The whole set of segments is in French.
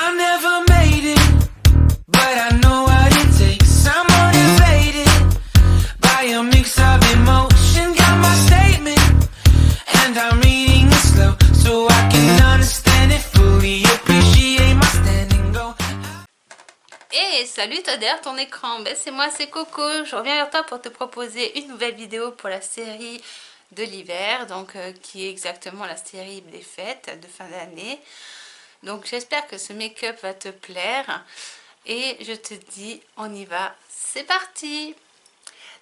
I never made it, but I know what it takes. I'm motivated by a mix of emotion. Got my statement, and I'm reading it slow so I can understand it fully. Appreciate my standing, go. Et salut, t'as derrière ton écran, ben, c'est moi, c'est Coco. Je reviens vers toi pour te proposer une nouvelle vidéo pour la série de l'hiver, donc qui est exactement la série des fêtes de fin d'année. Donc j'espère que ce make-up va te plaire et je te dis on y va, c'est parti.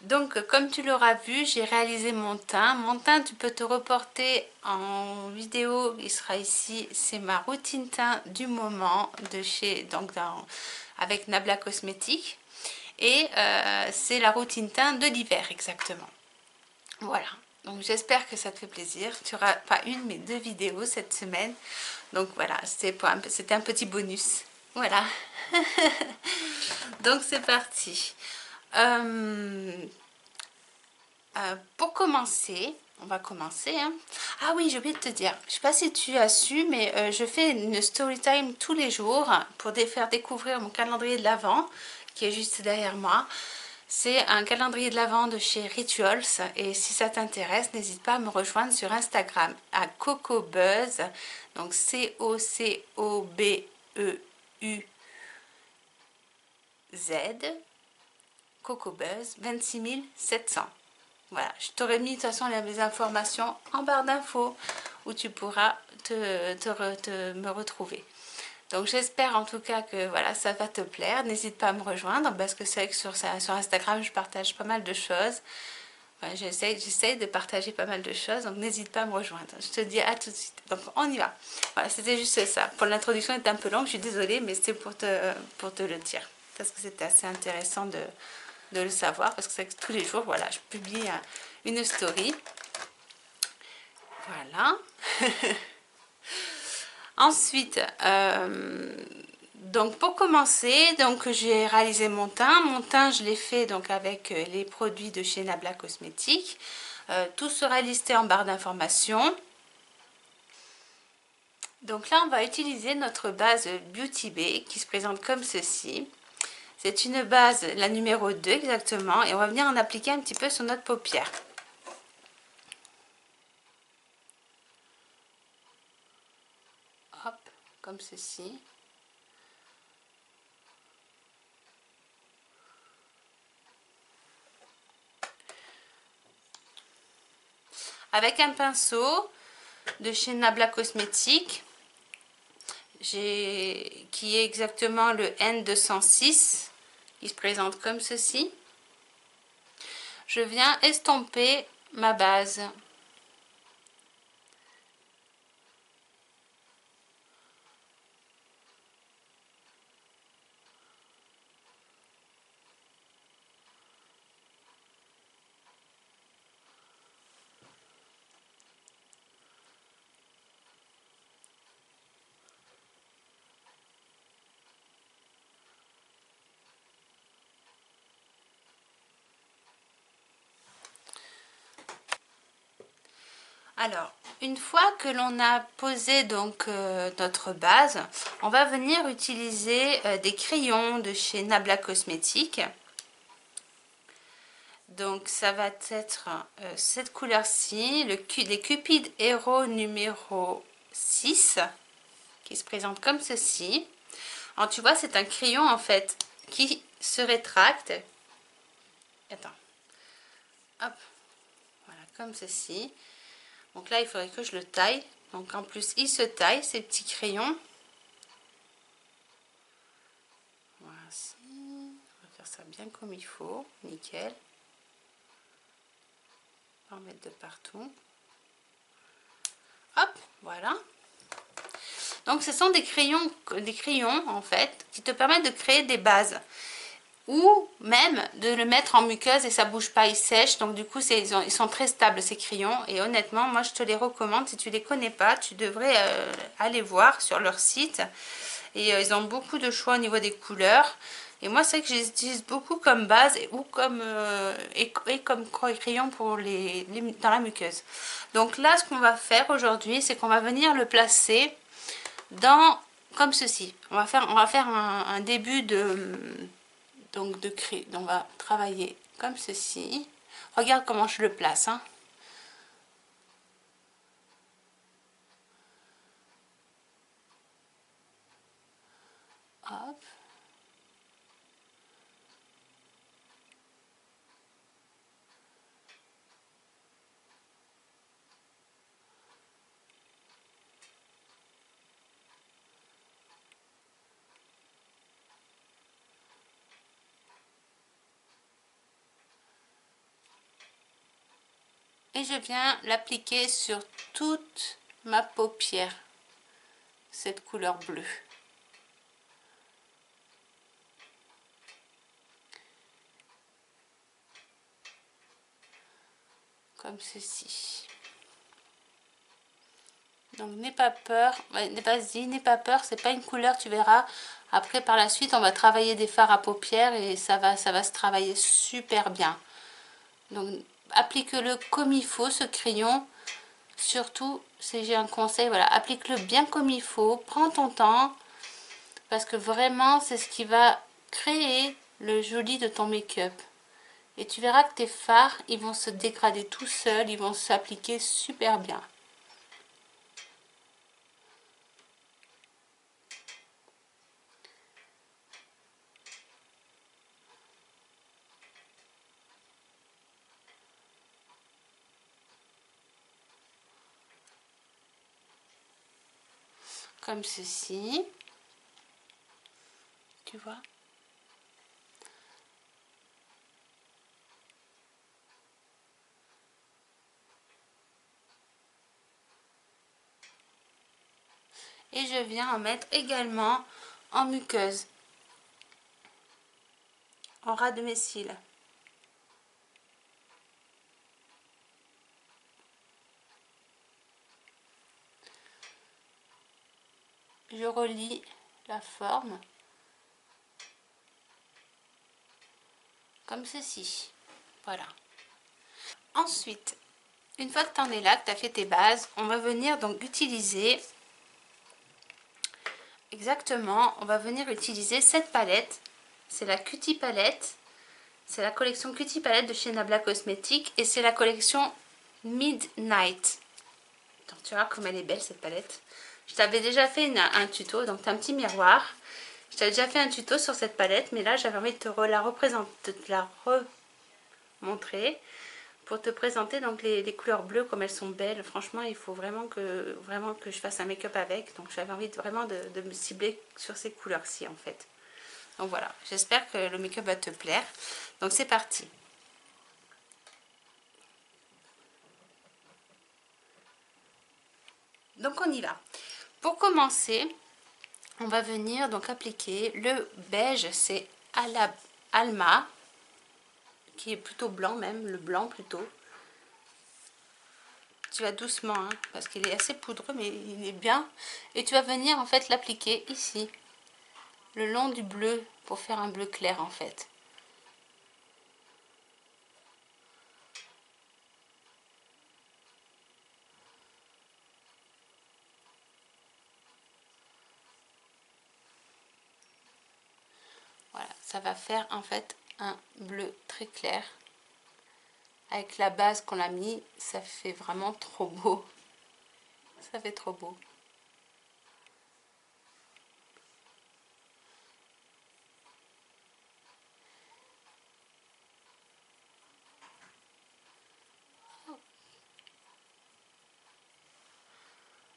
Donc comme tu l'auras vu, j'ai réalisé mon teint. Mon teint, tu peux te reporter en vidéo, il sera ici. C'est ma routine teint du moment de chez avec Nabla Cosmétiques et c'est la routine teint de l'hiver exactement. Voilà, donc j'espère que ça te fait plaisir. Tu auras pas une mais deux vidéos cette semaine. Donc voilà, c'était un petit bonus. Voilà. Donc c'est parti. Pour commencer, on va commencer. Hein. Ah oui, j'ai oublié de te dire. Je ne sais pas si tu as su, mais je fais une story time tous les jours pour faire découvrir mon calendrier de l'Avent qui est juste derrière moi. C'est un calendrier de l'Avent de chez Rituals et si ça t'intéresse, n'hésite pas à me rejoindre sur Instagram à CocoBuzz, donc CocoBeuz, CocoBuzz 26 700. Voilà, je t'aurais mis de toute façon les informations en barre d'infos où tu pourras me retrouver. Donc j'espère en tout cas que voilà, ça va te plaire. N'hésite pas à me rejoindre parce que c'est vrai que sur Instagram, je partage pas mal de choses. Enfin, j'essaye de partager pas mal de choses, donc n'hésite pas à me rejoindre. Je te dis à tout de suite. Donc on y va. Voilà, c'était juste ça. Pour l'introduction, elle est un peu longue, je suis désolée, mais c'est pour te le dire. Parce que c'était assez intéressant de le savoir. Parce que c'est que tous les jours, voilà, je publie une story. Voilà. Ensuite, donc pour commencer, donc j'ai réalisé mon teint. Mon teint, je l'ai fait donc avec les produits de chez Nabla Cosmétiques. Tout sera listé en barre d'informations. Donc là, on va utiliser notre base Beauty Bay qui se présente comme ceci. C'est une base, la numéro 2 exactement, et on va venir en appliquer un petit peu sur notre paupière. Hop, comme ceci. Avec un pinceau de chez Nabla Cosmétiques, qui est exactement le N206, qui se présente comme ceci. Je viens estomper ma base. Alors, une fois que l'on a posé donc notre base, on va venir utiliser des crayons de chez Nabla Cosmétiques. Donc, ça va être cette couleur-ci, les Cupid Hero numéro 6, qui se présente comme ceci. Alors, tu vois, c'est un crayon en fait qui se rétracte. Attends. Hop. Voilà, comme ceci. Donc là, il faudrait que je le taille. Donc en plus, il se taille, ces petits crayons. Voici. On va faire ça bien comme il faut. Nickel. On va en mettre de partout. Hop, voilà. Donc ce sont des crayons en fait, qui te permettent de créer des bases. Ou même de le mettre en muqueuse et ça bouge pas, il sèche. Donc du coup, ils sont très stables ces crayons. Et honnêtement, moi je te les recommande. Si tu les connais pas, tu devrais aller voir sur leur site. Et ils ont beaucoup de choix au niveau des couleurs. Et moi, c'est vrai que je les utilise beaucoup comme base ou comme crayon pour dans la muqueuse. Donc là, ce qu'on va faire aujourd'hui, c'est qu'on va venir le placer dans comme ceci. On va faire un début de cri. On va travailler comme ceci. Regarde comment je le place, hein. Hop. Et je viens l'appliquer sur toute ma paupière, cette couleur bleue. Comme ceci. Donc n'aie pas peur, vas-y, n'aie pas peur, c'est pas une couleur, tu verras. Après par la suite on va travailler des fards à paupières et ça va se travailler super bien. Donc applique-le comme il faut ce crayon. Surtout, si j'ai un conseil, voilà, applique-le bien comme il faut, prends ton temps, parce que vraiment c'est ce qui va créer le joli de ton make-up. Et tu verras que tes fards, ils vont se dégrader tout seuls, ils vont s'appliquer super bien. Comme ceci. Tu vois? Et je viens en mettre également en muqueuse, en ras de mes cils. Je relie la forme comme ceci. Voilà. Ensuite, une fois que tu en es là, que tu as fait tes bases, on va venir donc utiliser on va venir utiliser cette palette. C'est la Cutie Palette. C'est la collection Cutie Palette de chez Nabla Cosmetics et c'est la collection Midnight. Donc tu vois comme elle est belle cette palette. Je t'avais déjà fait un tuto, donc tu as un petit miroir. Je t'avais déjà fait un tuto sur cette palette, mais là j'avais envie de te la représenter, de te la remontrer pour te présenter donc les couleurs bleues comme elles sont belles. Franchement, il faut vraiment que je fasse un make-up avec. Donc j'avais envie vraiment de me cibler sur ces couleurs-ci en fait. Donc voilà, j'espère que le make-up va te plaire. Donc c'est parti. Donc on y va. Pour commencer, on va venir donc appliquer le beige, c'est Alma, qui est plutôt blanc même, le blanc plutôt. Tu vas doucement, hein, parce qu'il est assez poudreux, mais il est bien. Et tu vas venir en fait l'appliquer ici, le long du bleu, pour faire un bleu clair en fait. Voilà, ça va faire en fait un bleu très clair. Avec la base qu'on a mis, ça fait vraiment trop beau. Ça fait trop beau.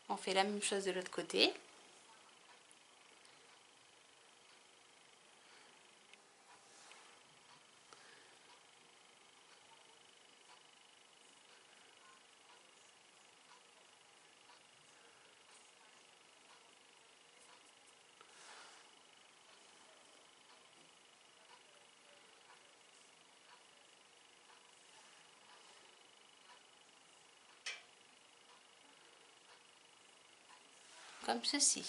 On fait la même chose de l'autre côté. Comme ceci,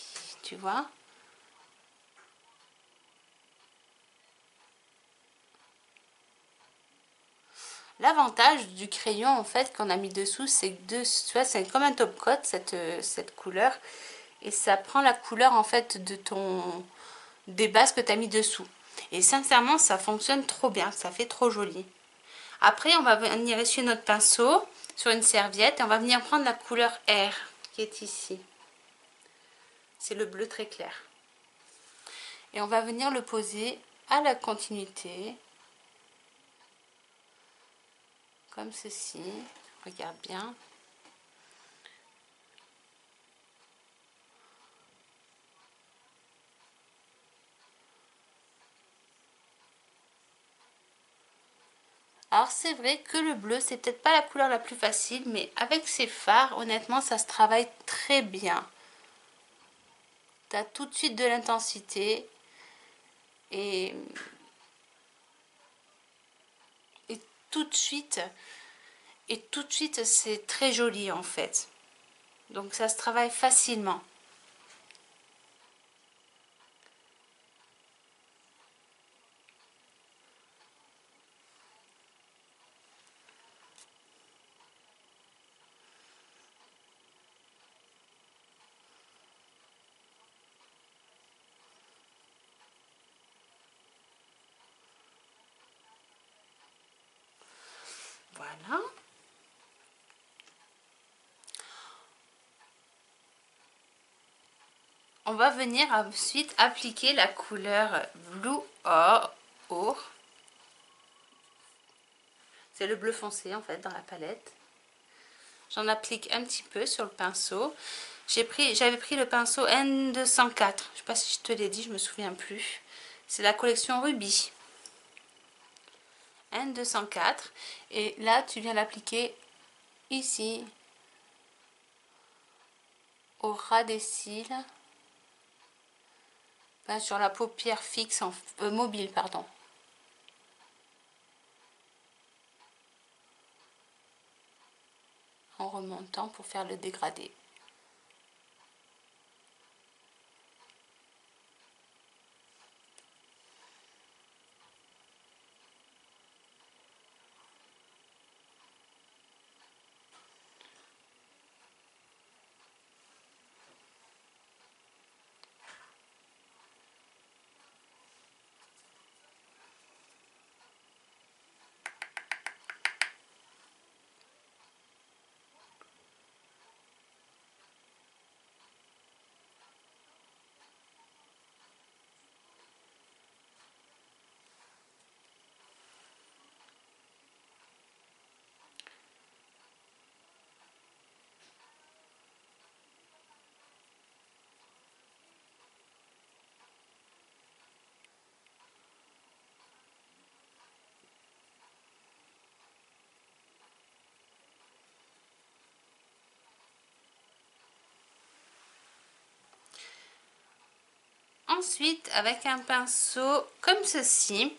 tu vois. L'avantage du crayon en fait qu'on a mis dessous, c'est que tu vois, c'est comme un top coat cette couleur. et ça prend la couleur en fait de des bases que tu as mis dessous. Et sincèrement, ça fonctionne trop bien, ça fait trop joli. Après, on va venir essuyer notre pinceau sur une serviette et on va venir prendre la couleur R qui est ici. C'est le bleu très clair. Et on va venir le poser à la continuité, comme ceci. Regarde bien. Alors c'est vrai que le bleu, c'est peut-être pas la couleur la plus facile, mais avec ces fards, honnêtement, ça se travaille très bien. Tu as tout de suite de l'intensité et, et tout de suite, c'est très joli en fait. Donc ça se travaille facilement. Voilà. On va venir ensuite appliquer la couleur Blue Or. C'est le bleu foncé en fait dans la palette. J'en applique un petit peu sur le pinceau. J'avais pris le pinceau N204. Je ne sais pas si je te l'ai dit, je me souviens plus. C'est la collection Ruby. N204. Et là, tu viens l'appliquer ici, au ras des cils. Enfin, sur la paupière fixe, mobile, pardon. En remontant pour faire le dégradé. Ensuite, avec un pinceau comme ceci,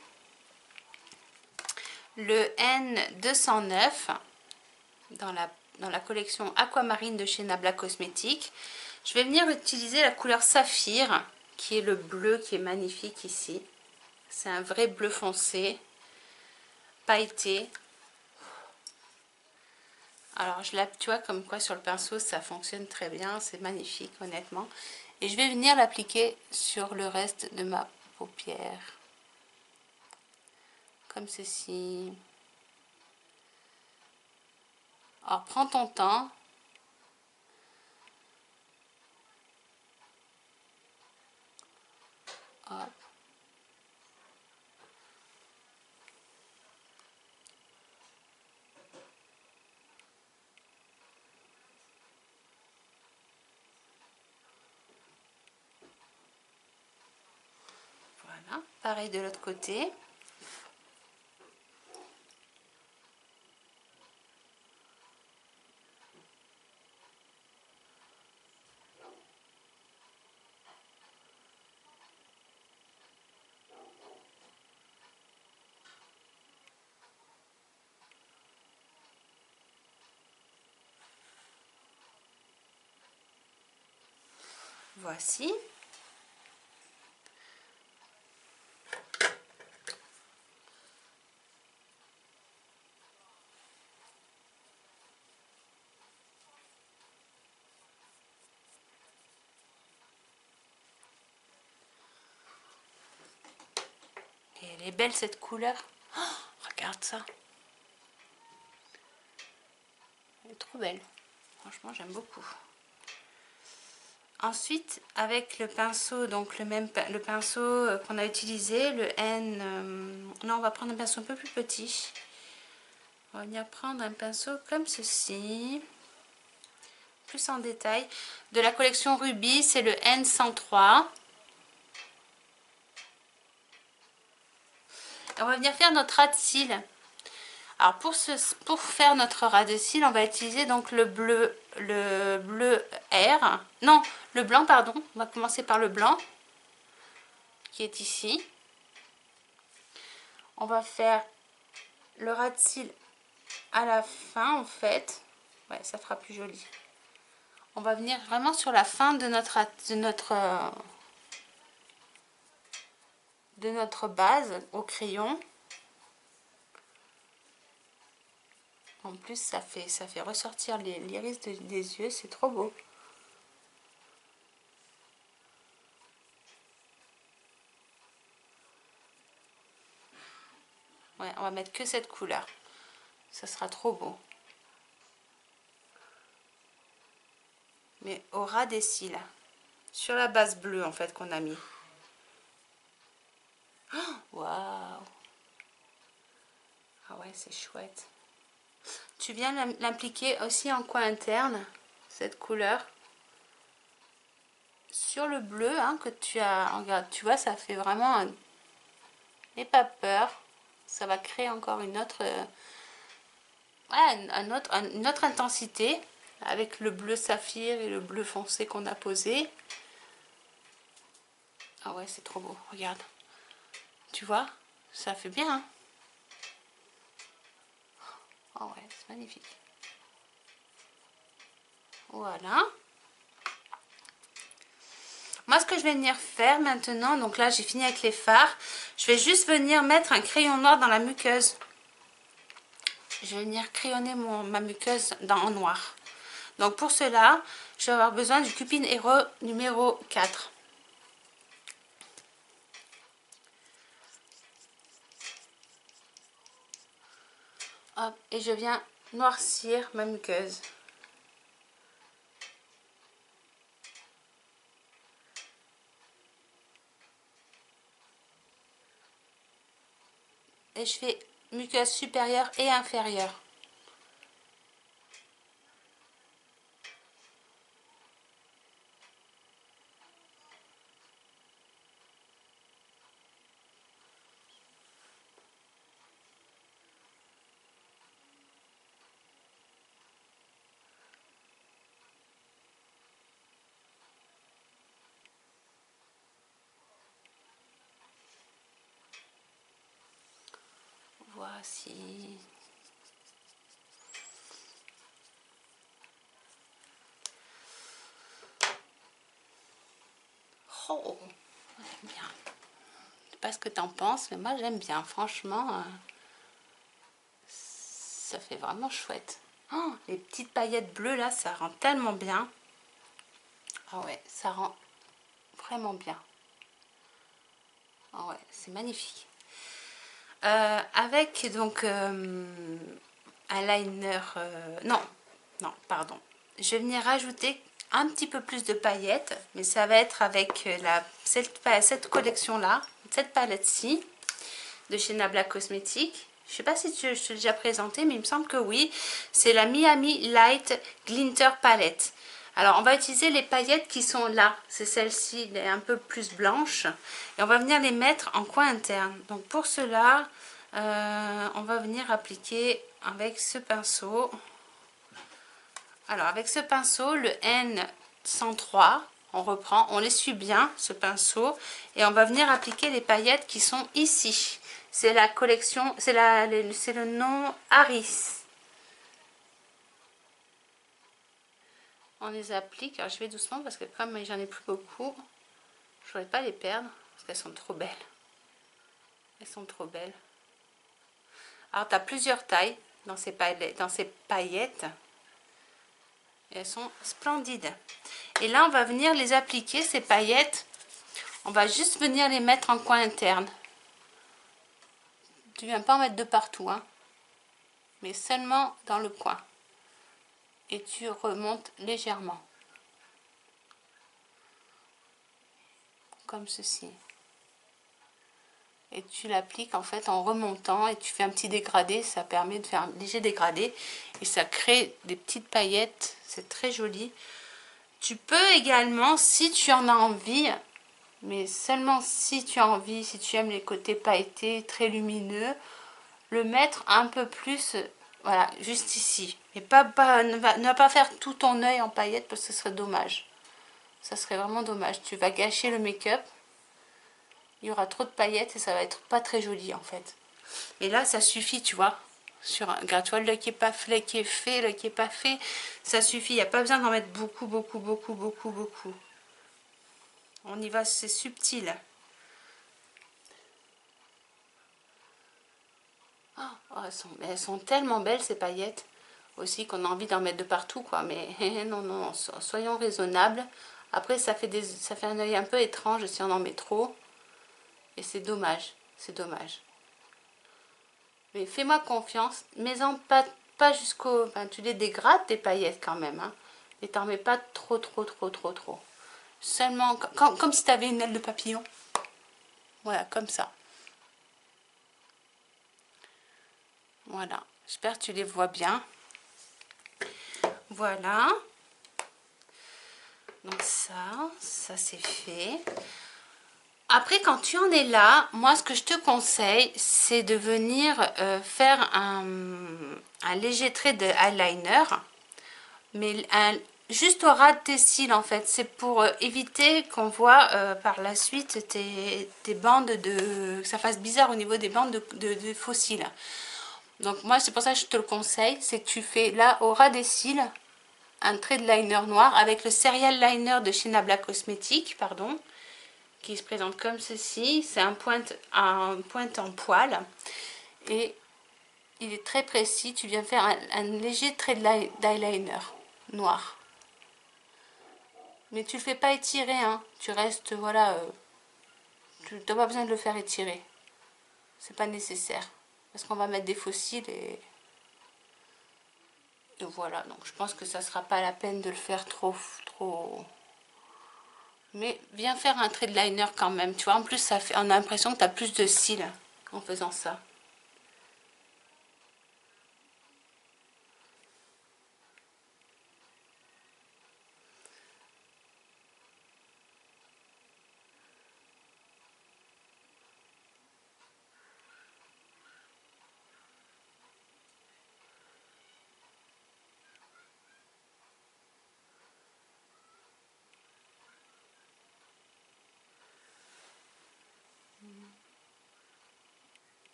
le N209, dans la collection Aquamarine de chez Nabla Cosmétiques, je vais venir utiliser la couleur Saphir, qui est le bleu qui est magnifique ici. C'est un vrai bleu foncé, pailleté. Alors, tu vois comme quoi sur le pinceau, ça fonctionne très bien, c'est magnifique honnêtement. Et je vais venir l'appliquer sur le reste de ma paupière. Comme ceci. Alors, prends ton temps. Hop. Voilà, pareil de l'autre côté. Voici. Elle est belle cette couleur. Oh, regarde ça. Elle est trop belle. Franchement, j'aime beaucoup. Ensuite, avec le pinceau, donc le pinceau qu'on a utilisé, le N, là on va prendre un pinceau un peu plus petit. On va venir prendre un pinceau comme ceci, plus en détail. De la collection Ruby, c'est le N103. Et on va venir faire notre ras de cils. Alors pour faire notre ras de cils, on va utiliser donc le bleu R. Non, le blanc, pardon. On va commencer par le blanc qui est ici. On va faire le ras de cils à la fin en fait. Ouais, ça fera plus joli. On va venir vraiment sur la fin de notre base au crayon. En plus, ça fait ressortir l'iris des yeux, c'est trop beau. Ouais, on va mettre que cette couleur. Ça sera trop beau. Mais au ras des cils. Sur la base bleue, en fait, qu'on a mis. Waouh! Ah ouais, c'est chouette. Tu viens l'impliquer aussi en coin interne, cette couleur. Sur le bleu hein, que tu as, regarde, tu vois, ça fait vraiment n'aie pas peur. Ça va créer encore une autre, une autre intensité avec le bleu saphir et le bleu foncé qu'on a posé. Ah ouais, c'est trop beau, regarde. Tu vois, ça fait bien. Hein. Oh ouais, c'est magnifique. Voilà. Moi, ce que je vais venir faire maintenant, donc là, j'ai fini avec les fards. Je vais juste venir mettre un crayon noir dans la muqueuse. Je vais venir crayonner ma muqueuse en noir. Donc, pour cela, je vais avoir besoin du Cupid Hero numéro 4. Hop, et je viens noircir ma muqueuse. Et je fais muqueuse supérieure et inférieure. Voici. Oh, j'aime bien. Je sais pas ce que tu en penses, mais moi j'aime bien. Franchement, ça fait vraiment chouette. Oh, les petites paillettes bleues là, ça rend tellement bien. Ah ouais, ça rend vraiment bien. Ah ouais, c'est magnifique. Avec donc un liner, non, pardon, je vais venir rajouter un petit peu plus de paillettes, mais ça va être avec cette collection là, cette palette-ci de chez Nabla Cosmetics. Je sais pas si je te l'ai déjà présenté, mais il me semble que oui. C'est la Miami Light Glitter Palette. Alors, on va utiliser les paillettes qui sont là. C'est celle-ci, elle est un peu plus blanche. Et on va venir les mettre en coin interne. Donc, pour cela, on va venir appliquer avec ce pinceau. Alors, avec ce pinceau, le N103, on reprend, on l'essuie bien, ce pinceau. Et on va venir appliquer les paillettes qui sont ici. C'est la collection, c'est le nom Harris. On les applique, alors je vais doucement parce que comme j'en ai plus beaucoup, je ne voudrais pas les perdre parce qu'elles sont trop belles. Elles sont trop belles. Alors tu as plusieurs tailles dans ces paillettes. Et elles sont splendides. Et là on va venir les appliquer, ces paillettes. On va juste venir les mettre en coin interne. Tu viens pas en mettre de partout, hein, mais seulement dans le coin. Et tu remontes légèrement. Comme ceci. Et tu l'appliques en fait en remontant et tu fais un petit dégradé. Ça permet de faire un léger dégradé. Et ça crée des petites paillettes. C'est très joli. Tu peux également, si tu en as envie, mais seulement si tu as envie, si tu aimes les côtés pailletés, très lumineux, le mettre un peu plus, voilà, juste ici. Mais ne va pas faire tout ton œil en paillettes parce que ce serait dommage. Ça serait vraiment dommage. Tu vas gâcher le make-up. Il y aura trop de paillettes et ça va être pas très joli en fait. Et là, ça suffit, tu vois. Sur un grattoir, l'œil qui est pas fait, l'œil qui est fait, l'œil qui est pas fait, ça suffit. Il n'y a pas besoin d'en mettre beaucoup, beaucoup, beaucoup, beaucoup, beaucoup. On y va, c'est subtil. Oh, elles sont tellement belles ces paillettes aussi qu'on a envie d'en mettre de partout, quoi. Mais non, non, soyons raisonnables. Après, ça fait un œil un peu étrange si on en met trop. Et c'est dommage, c'est dommage. Mais fais-moi confiance, mets-en pas jusqu'au... Enfin, tu les dégrades tes paillettes quand même, hein. Et t'en mets pas trop, trop, trop, trop, trop. Seulement, comme si tu avais une aile de papillon. Voilà, comme ça. Voilà, j'espère que tu les vois bien. Voilà. Donc ça c'est fait. Après, quand tu en es là, moi ce que je te conseille, c'est de venir faire un léger trait de eyeliner. Mais juste au ras de tes cils en fait. C'est pour éviter qu'on voit par la suite tes bandes de... que ça fasse bizarre au niveau des bandes de faux cils. Donc moi c'est pour ça que je te le conseille. C'est que tu fais là au ras des cils un trait de liner noir avec le Serial Liner de chez Nabla Cosmetics, pardon, qui se présente comme ceci. C'est un pointe en poil et il est très précis. Tu viens faire un léger trait d'eyeliner noir. Mais tu ne le fais pas étirer, hein. Tu restes, voilà, tu n'as pas besoin de le faire étirer. C'est pas nécessaire. Parce qu'on va mettre des fossiles et voilà. Donc je pense que ça sera pas la peine de le faire trop. Mais viens faire un trait de liner quand même. Tu vois, en plus, ça fait, on a l'impression que tu as plus de cils en faisant ça.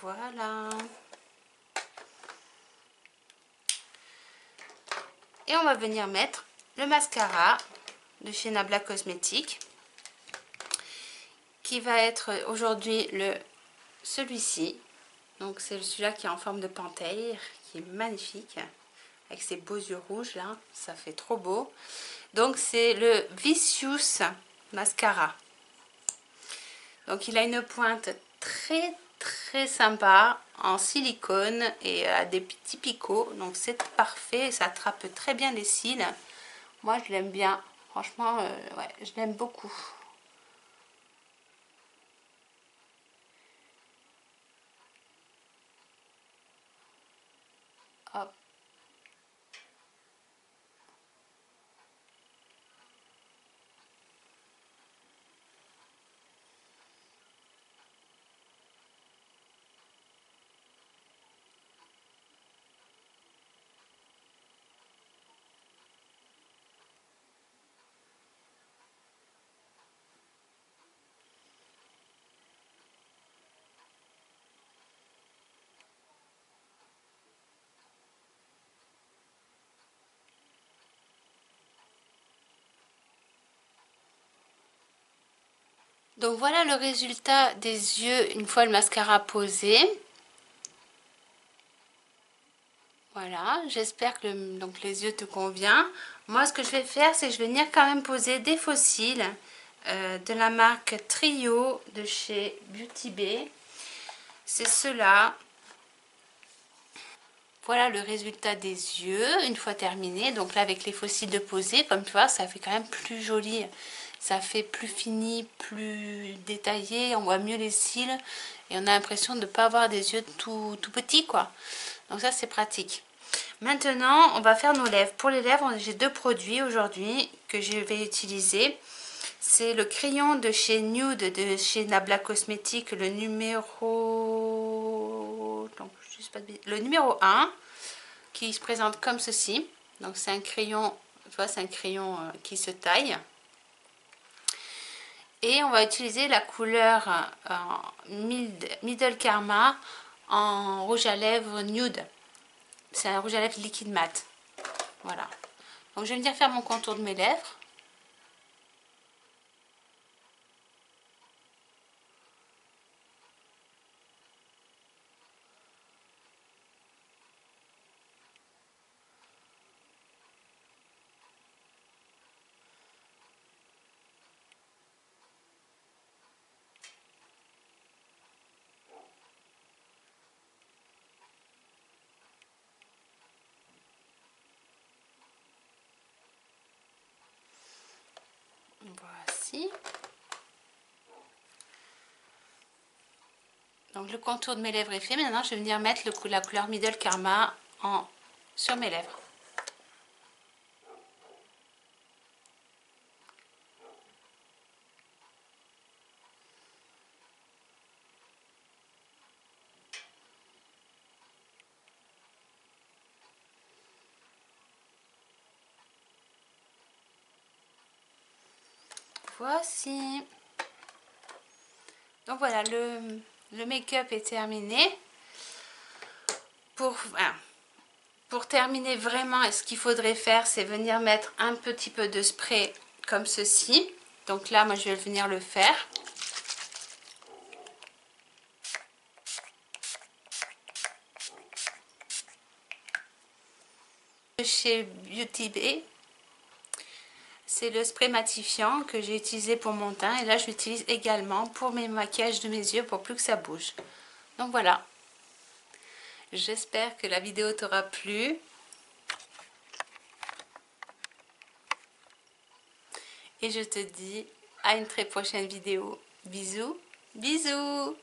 Voilà. Et on va venir mettre le mascara de chez Nabla Cosmetics, qui va être aujourd'hui celui-ci. Donc c'est celui-là qui est en forme de panthère, qui est magnifique, avec ses beaux yeux rouges là, ça fait trop beau. Donc c'est le Vicious Mascara. Donc il a une pointe très très sympa en silicone et à des petits picots. Donc c'est parfait, ça attrape très bien les cils. Moi je l'aime bien, franchement, ouais, je l'aime beaucoup. Hop. Donc voilà le résultat des yeux une fois le mascara posé. Voilà, j'espère que donc les yeux te convient. Moi, ce que je vais faire, c'est que je vais venir quand même poser des fossiles de la marque Trio de chez Beauty Bay. C'est ceux-là. Voilà le résultat des yeux une fois terminé. Donc là, avec les fossiles de poser, comme tu vois, ça fait quand même plus joli. Ça fait plus fini, plus détaillé. On voit mieux les cils et on a l'impression de ne pas avoir des yeux tout petits, quoi. Donc ça, c'est pratique. Maintenant, on va faire nos lèvres. Pour les lèvres, j'ai deux produits aujourd'hui que je vais utiliser. C'est le crayon de chez Nude, de chez Nabla Cosmétique, le numéro... Donc, le numéro 1, qui se présente comme ceci. Donc, c'est un crayon, tu vois, c'est un crayon qui se taille. Et on va utiliser la couleur Middle Karma en rouge à lèvres nude. C'est un rouge à lèvres liquide mat. Voilà. Donc, je vais venir faire mon contour de mes lèvres. Voici. Donc le contour de mes lèvres est fait. Maintenant, je vais venir mettre la couleur Middle Karma sur mes lèvres. Voici. Donc voilà, le make-up est terminé. Pour terminer vraiment, ce qu'il faudrait faire, c'est venir mettre un petit peu de spray comme ceci. Donc là, moi, je vais venir le faire. Chez Beauty Bay, c'est le spray matifiant que j'ai utilisé pour mon teint. Et là, je l'utilise également pour mes maquillages de mes yeux pour plus que ça bouge. Donc voilà. J'espère que la vidéo t'aura plu. Et je te dis à une très prochaine vidéo. Bisous, bisous!